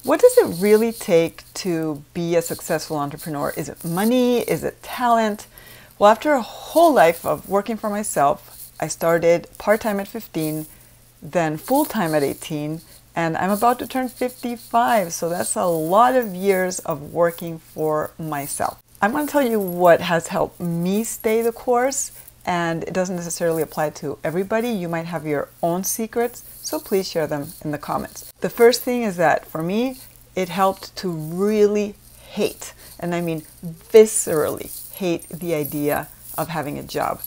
What does it really take to be a successful entrepreneur? Is it money? Is it talent? Well, after a whole life of working for myself, I started part-time at 15, then full-time at 18, and I'm about to turn 55, so that's a lot of years of working for myself. I'm going to tell you what has helped me stay the course, and it doesn't necessarily apply to everybody. You might have your own secrets, so please share them in the comments. The first thing is that for me, it helped to really hate, and I mean viscerally hate, the idea of having a job.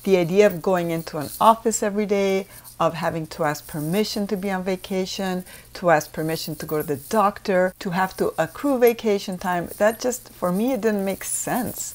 The idea of going into an office every day, of having to ask permission to be on vacation, to ask permission to go to the doctor, to have to accrue vacation time, that just, for me, it didn't make sense.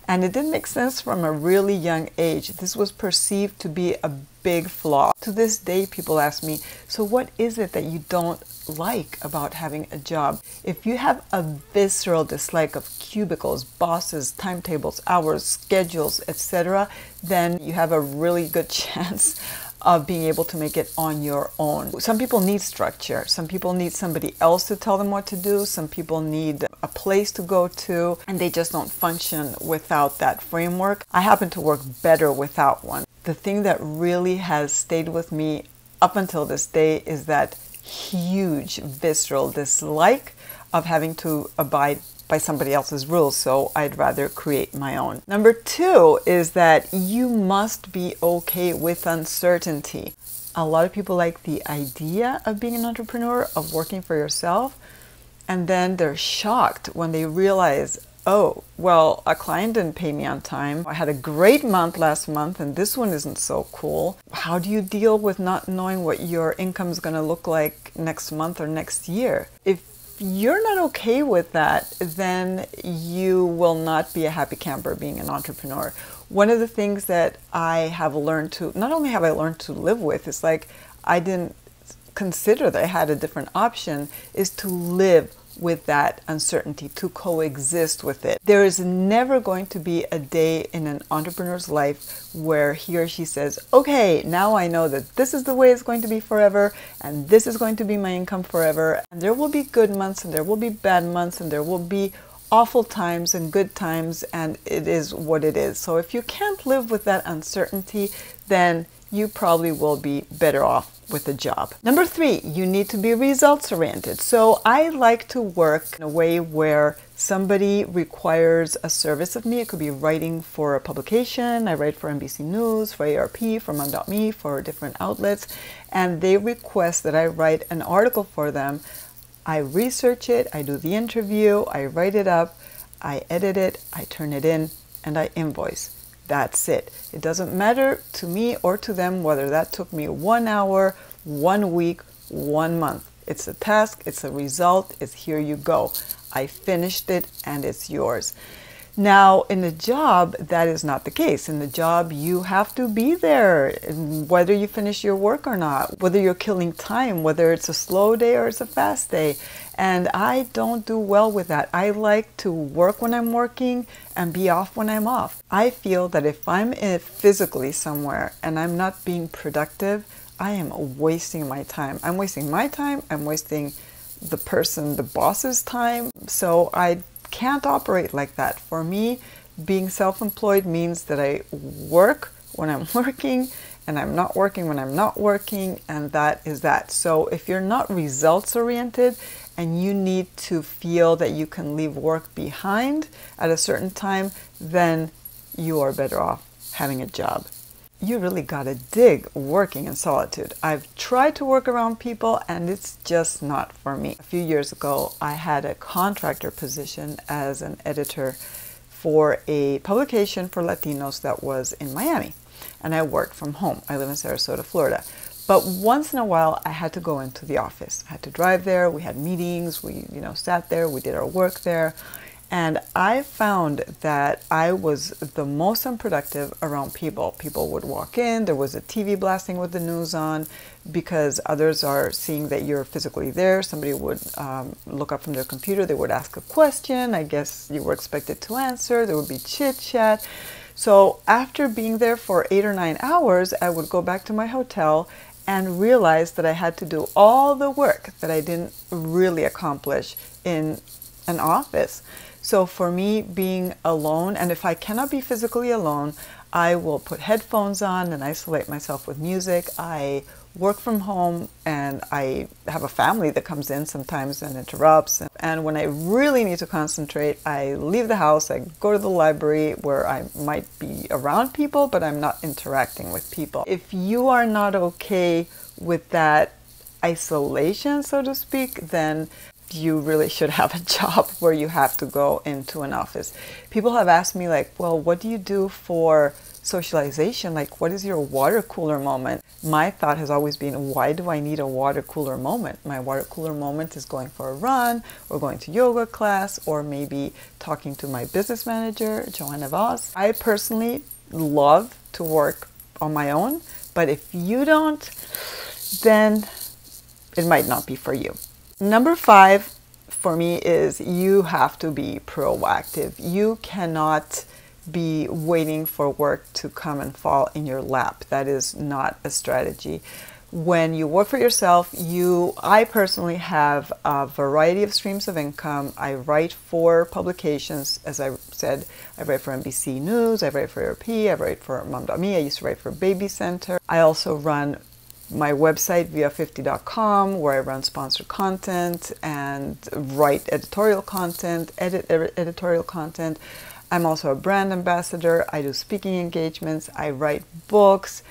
And it didn't make sense from a really young age. This was perceived to be a big flaw. To this day, people ask me, so what is it that you don't like about having a job? If you have a visceral dislike of cubicles, bosses, timetables, hours, schedules, etc., then you have a really good chance of being able to make it on your own. Some people need structure. Some people need somebody else to tell them what to do. Some people need a place to go to, and they just don't function without that framework. I happen to work better without one. The thing that really has stayed with me up until this day is that huge visceral dislike of having to abide by somebody else's rules, so I'd rather create my own. Number two is that you must be okay with uncertainty. A lot of people like the idea of being an entrepreneur, of working for yourself, and then they're shocked when they realize, oh, well, a client didn't pay me on time. I had a great month last month, and this one isn't so cool. How do you deal with not knowing what your income is going to look like next month or next year? If you're not okay with that, then you will not be a happy camper being an entrepreneur. One of the things that I have learned to, not only have I learned to live with, it's like I didn't consider that I had a different option, is to live with that uncertainty, to coexist with it. There is never going to be a day in an entrepreneur's life where he or she says, okay, now I know that this is the way it's going to be forever, and this is going to be my income forever. And there will be good months, and there will be bad months, and there will be awful times and good times, and it is what it is. So if you can't live with that uncertainty, then you probably will be better off with a job. Number three, you need to be results oriented. So I like to work in a way where somebody requires a service of me. It could be writing for a publication. I write for NBC News, for ARP, for Mom.me, for different outlets, and they request that I write an article for them. I research it, I do the interview, I write it up, I edit it, I turn it in, and I invoice. That's it. It doesn't matter to me or to them whether that took me 1 hour, 1 week, 1 month. It's a task, it's a result, it's here you go. I finished it and it's yours. Now, in a job, that is not the case. In the job, you have to be there, whether you finish your work or not, whether you're killing time, whether it's a slow day or it's a fast day. And I don't do well with that. I like to work when I'm working and be off when I'm off. I feel that if I'm physically somewhere and I'm not being productive, I am wasting my time. I'm wasting my time, I'm wasting the boss's time. So I can't operate like that. For me, being self-employed means that I work when I'm working and I'm not working when I'm not working, and that is that. So if you're not results oriented and you need to feel that you can leave work behind at a certain time, then you are better off having a job. You really gotta dig working in solitude. I've tried to work around people and it's just not for me. A few years ago, I had a contractor position as an editor for a publication for Latinos that was in Miami. And I worked from home. I live in Sarasota, Florida. But once in a while, I had to go into the office. I had to drive there. We had meetings. We, sat there. We did our work there. And I found that I was the most unproductive around people. People would walk in, there was a TV blasting with the news on because others are seeing that you're physically there. Somebody would look up from their computer, they would ask a question. I guess you were expected to answer. There would be chit chat. So after being there for 8 or 9 hours, I would go back to my hotel and realized that I had to do all the work that I didn't really accomplish in an office. So for me, being alone, and if I cannot be physically alone, I will put headphones on and isolate myself with music. I work from home, and I have a family that comes in sometimes and interrupts. And when I really need to concentrate, I leave the house, I go to the library where I might be around people, but I'm not interacting with people. If you are not okay with that isolation, so to speak, then you really should have a job where you have to go into an office. People have asked me like, well, what do you do for socialization? Like, what is your water cooler moment? My thought has always been, why do I need a water cooler moment? My water cooler moment is going for a run, or going to yoga class, or maybe talking to my business manager, Joanna Voss. I personally love to work on my own, but if you don't, then it might not be for you. Number 5 for me is you have to be proactive. You cannot be waiting for work to come and fall in your lap. That is not a strategy. When you work for yourself, I personally have a variety of streams of income. I write for publications. As I said, I write for NBC News, I write for Europe, I write for Mom.me, I used to write for Baby Center. I also run my website, via50.com, where I run sponsored content and write editorial content, edit editorial content. I'm also a brand ambassador. I do speaking engagements. I write books.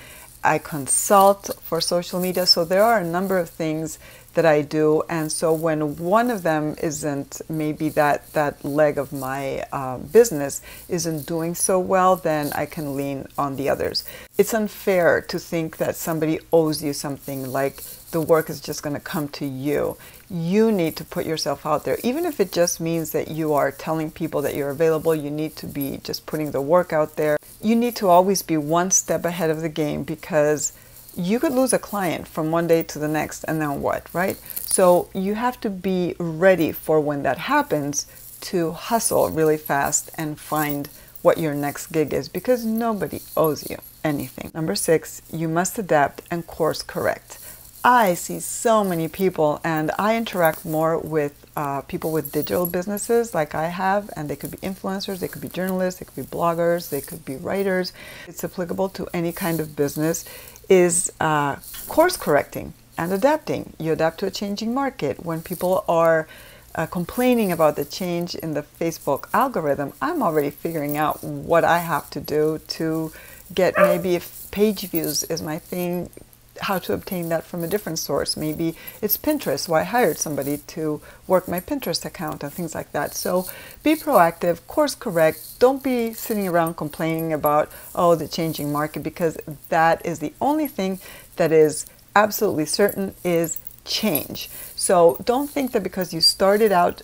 I consult for social media. So there are a number of things that I do. And so when one of them isn't, maybe that leg of my business isn't doing so well, then I can lean on the others. It's unfair to think that somebody owes you something, like the work is just going to come to you. You need to put yourself out there. Even if it just means that you are telling people that you're available, you need to be just putting the work out there. You need to always be one step ahead of the game, because you could lose a client from one day to the next, and then what, right? So you have to be ready for when that happens, to hustle really fast and find what your next gig is, because nobody owes you anything. Number 6, you must adapt and course correct. I see so many people, and I interact more with people with digital businesses like I have, and they could be influencers, they could be journalists, they could be bloggers, they could be writers. It's applicable to any kind of business, is course correcting and adapting. You adapt to a changing market. When people are complaining about the change in the Facebook algorithm, I'm already figuring out what I have to do to get, maybe if page views is my thing, how to obtain that from a different source. Maybe it's Pinterest, so I hired somebody to work my Pinterest account and things like that. So be proactive, course correct. Don't be sitting around complaining about, oh, the changing market, because that is the only thing that is absolutely certain, is change. So don't think that because you started out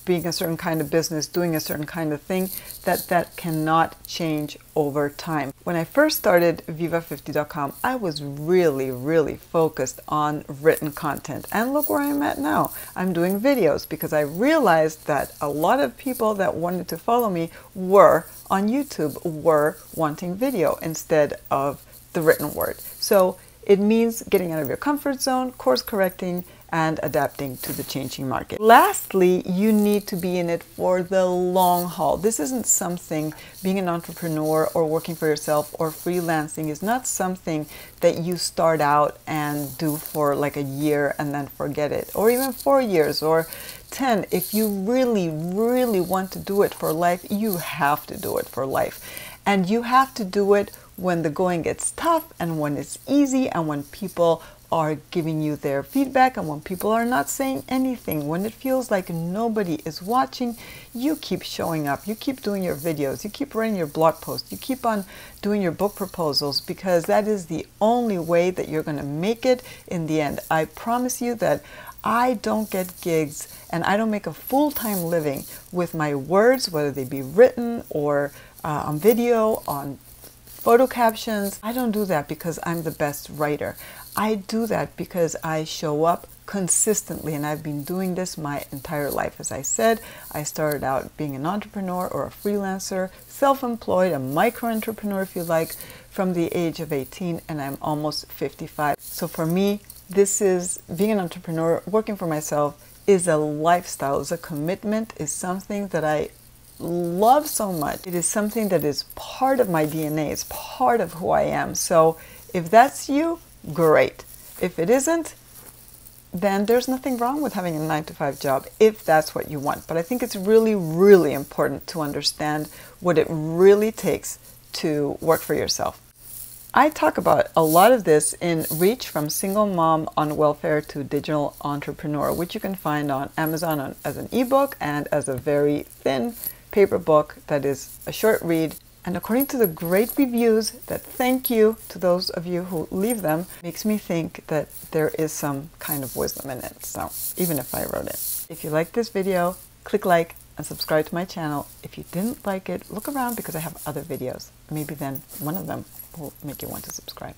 being a certain kind of business, doing a certain kind of thing, that cannot change over time. When I first started Viva50.com, I was really focused on written content. And look where I'm at now. I'm doing videos because I realized that a lot of people that wanted to follow me were on YouTube, were wanting video instead of the written word. So it means getting out of your comfort zone, course correcting, and adapting to the changing market. Lastly, you need to be in it for the long haul. This isn't something, being an entrepreneur or working for yourself or freelancing is not something that you start out and do for like a year and then forget it, or even 4 years or 10. If you really want to do it for life, you have to do it for life. And you have to do it when the going gets tough, and when it's easy, and when people are giving you their feedback, and when people are not saying anything. When it feels like nobody is watching, you keep showing up, you keep doing your videos, you keep writing your blog posts, you keep on doing your book proposals, because that is the only way that you're going to make it in the end. I promise you that I don't get gigs and I don't make a full-time living with my words, whether they be written or on video, on photo captions. I don't do that because I'm the best writer. I do that because I show up consistently, and I've been doing this my entire life. As I said, I started out being an entrepreneur or a freelancer, self-employed, a microentrepreneur if you like, from the age of 18 and I'm almost 55. So for me, this is being an entrepreneur, working for myself is a lifestyle, is a commitment, is something that I love so much. It is something that is part of my DNA, it's part of who I am. So if that's you, great. If it isn't, then there's nothing wrong with having a 9-to-5 job if that's what you want. But I think it's really, really important to understand what it really takes to work for yourself. I talk about a lot of this in Reach from Single Mom on Welfare to Digital Entrepreneur, which you can find on Amazon as an ebook and as a very thin paper book that is a short read. And according to the great reviews, that thank you to those of you who leave them, makes me think that there is some kind of wisdom in it. So even if I wrote it. If you like this video, click like and subscribe to my channel. If you didn't like it, look around because I have other videos. Maybe then one of them will make you want to subscribe.